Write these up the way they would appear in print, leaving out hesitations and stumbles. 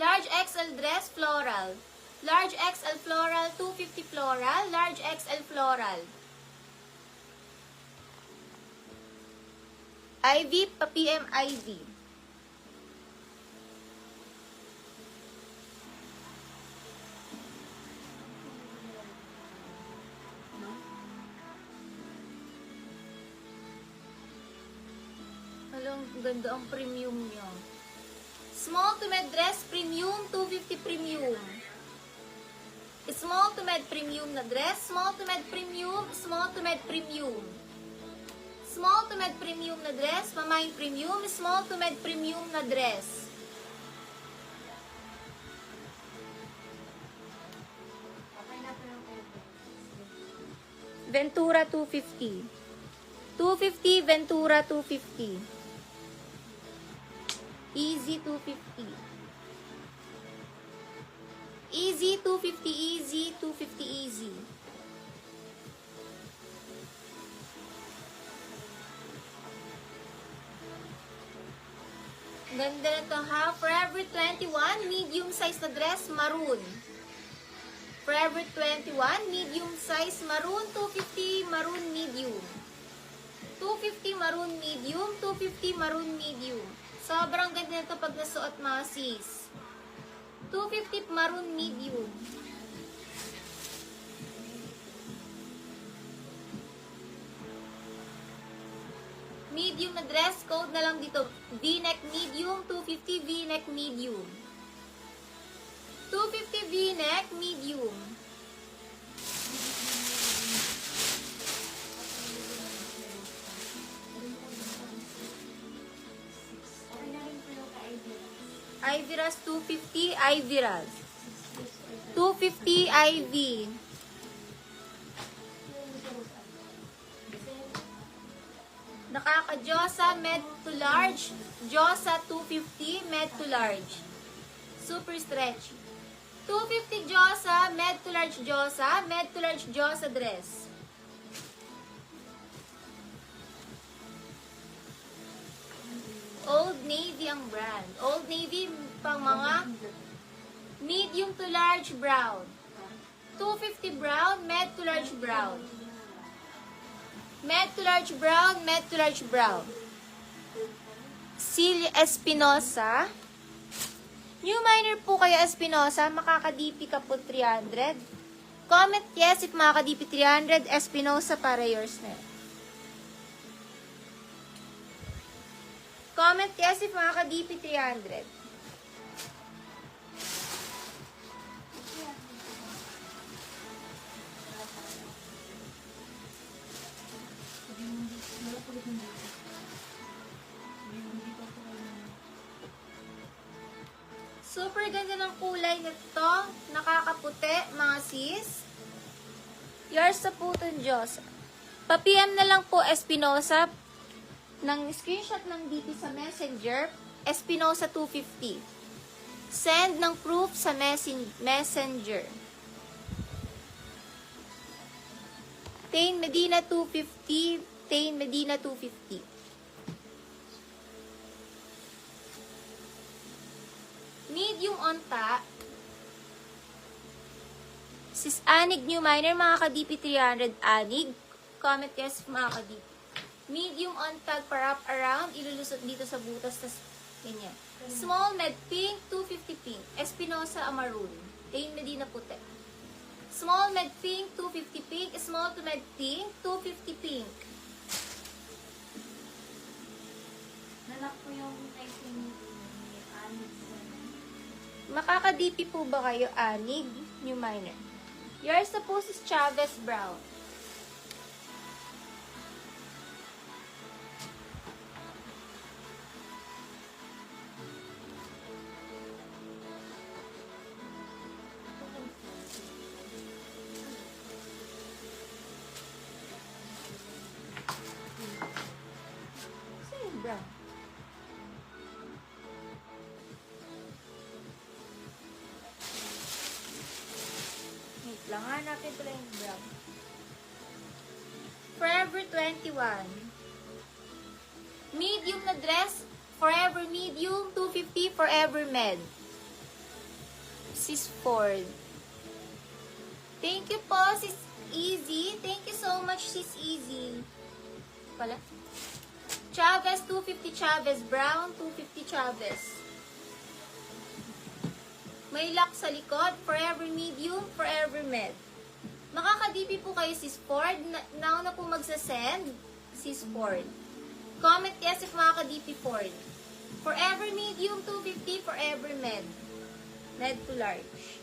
Large XL dress, floral. Large XL floral, 250 floral. Large XL floral. Ivy, pa-PM Ivy. Alam, ganda ang premium niya. Small to med dress, premium, 250 premium. Small to med premium na dress, small to med premium, small to med premium. Small to med premium na dress, mamaing premium, small to med premium na dress. Ventura 250. 250 Ventura 250. Easy 250. Easy 250, easy 250, easy. Ganda na to ha. Forever 21, medium size na dress, maroon. Forever 21, medium size, maroon, 250, maroon medium. 250 maroon medium, 250 maroon medium. Sobrang ganda na to pag nasuot mga sis. 250 maroon medium. Medium na dress, code na lang dito. V-neck medium, 250 V-neck medium. 250 V-neck medium. Ivyras 250, Ivyras. 250 Ivy. Nakaka-Josa, med to large. Josa 250, med to large. Super stretchy. 250 Josa, med to large Josa, med to large Josa dress. Old Navy ang brand. Old Navy pang mga medium to large brown. 250 brown, med to large brown. Med to large brown, med to large brown. Celia Espinosa. New minor po kayo Espinosa, makaka-DP ka po 300. Comment yes if makaka-DP 300, Espinosa para yours na. Comment yes if makaka-DP 300. Super ganda ng kulay nito. Nakakaputi, mga sis. Yours sa Puton Diyos. Pa-PM na lang po Espinosa ng screenshot ng DP sa Messenger. Espinosa 250. Send ng proof sa Messenger. Tain Medina 250. Tain Medina 250. Medium onta. Sis Anig New Minor, mga ka-DP 300 Anig. Comment yes, mga ka-DP. Medium on tag para up around, ilulusot dito sa butas, tas ganyan. Small med pink, 250 pink. Espinosa maroon. Tain Medina puti. Small med pink, 250 pink. Small to med pink, 250 pink. Nalak ko yung typing ni Anig. Makaka-DP po ba kayo, Anig? New minor. Yours na po si Chavez Brown. Sa'yo, Brown. Wait lang, hanapin ko lang yung brown. Forever 21. Medium na dress, Forever medium, 250, Forever med. Sis Ford. Thank you po, Sis Easy. Thank you so much, Sis Easy. Pala. Chavez, 250 Chavez. Brown, 250 Chavez. May lock sa likod. Forever medium, forever med. Makaka-DP po kayo, Sis Ford. Now na po magsasend, Sis Ford. Comment yes if makaka-DP Ford. Forever medium, 250, forever med. Med to large.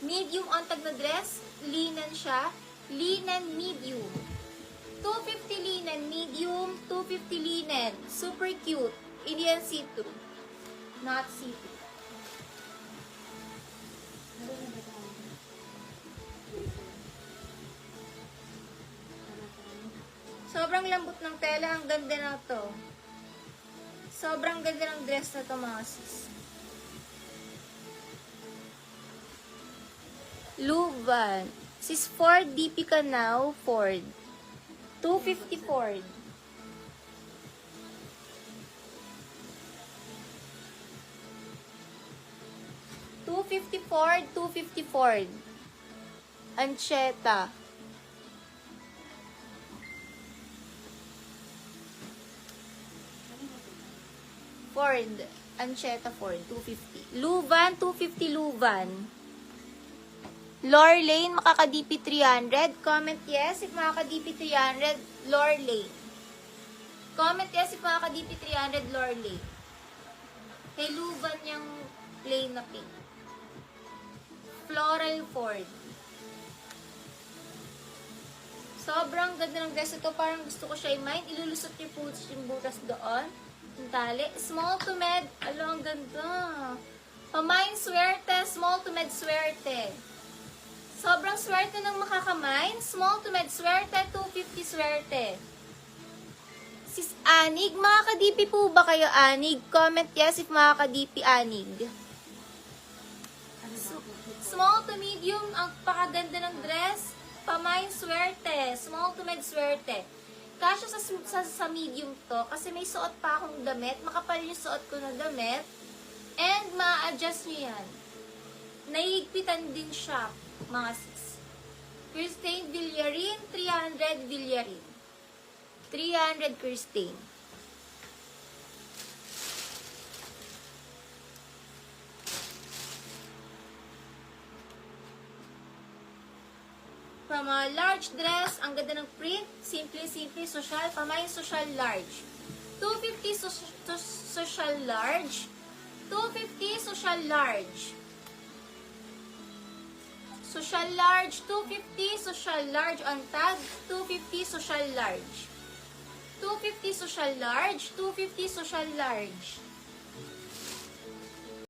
Medium on tag na dress, linen siya, linen medium. 250 linen medium, 250 linen, super cute. Indian C2, not C2. Sobrang lambot ng tela, ang ganda na to. Sobrang ganda ng dress na to, mga sis. Luban. Sis Ford, DP ka now, Ford. 250 Ford. $250 Ford. Ancheta. Ford. Ancheta Ford. 250. Luvan. 250 Luvan. Lorlane, makaka-DP 300. Comment yes if makaka-DP 300. Lorlane. Comment yes if makaka-DP 300. Lorlane. Kay Luvan yung plain na pink. Floral Ford. Sobrang ganda ng dress ito. Parang gusto ko siya i-mind. Ilulusot niyo po yung butas doon. Yung tali. Small to med. Alo, ang ganda. Pamain swerte. Small to med swerte. Sobrang swerte ng makakamain. Small to med swerte. 250 swerte. Sis Anig. Makaka-DP po ba kayo, Anig? Comment yes if makaka-DP, Anig. Small to medium, ang pakaganda ng dress. Pamain swerte. Small to med swerte. Kasya sa medium to kasi may suot pa akong damit. Makapal yung suot ko na damit. And ma-adjust nyo yan. Nahihigpitan din siya, mga sis. Christine Villarin, 300 Villarin. 300 Christine. From a large dress, ang ganda ng print, simple, social, pamain social large. 250 social large. 250 social large. Social large, 250 social large on tag, 250 social large. 250 social large, 250 social large.